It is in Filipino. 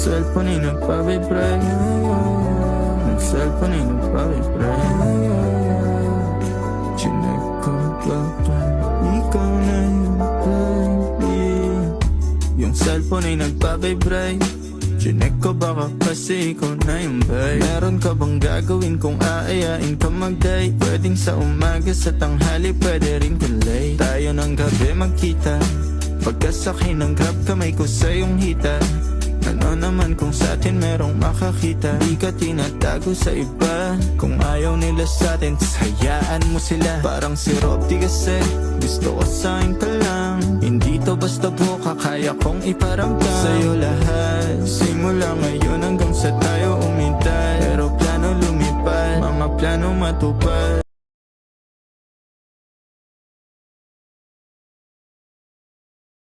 cellphone ay nagpa-vibrate. Ang cellphone ay nagpa-vibrate. Chinek ko ba ikaw na yung baby? Yung cellphone ay nagpa-vibrate. Chinek ko baka kasi ikaw na yung babe. Meron ka bang gagawin kung aayain ka mag-date? Pwedeng sa umaga, sa tanghali, pwede rin kung late. Tayo ng gabi magkita, pagkasakay ng grab kamay ko sa iyong hita. Ano naman kung sa atin merong makakita? Di ka tinatago sa iba. Kung ayaw nila sa atin, hayaan mo sila. Parang si Rob, di kasi gusto ko sa'kin ka lang. Hindi to basta buka, kaya kong iparamdam sa'yo lahat. Simula ngayon hanggang sa tayo umintay. Pero plano lumipad, mga plano matupad.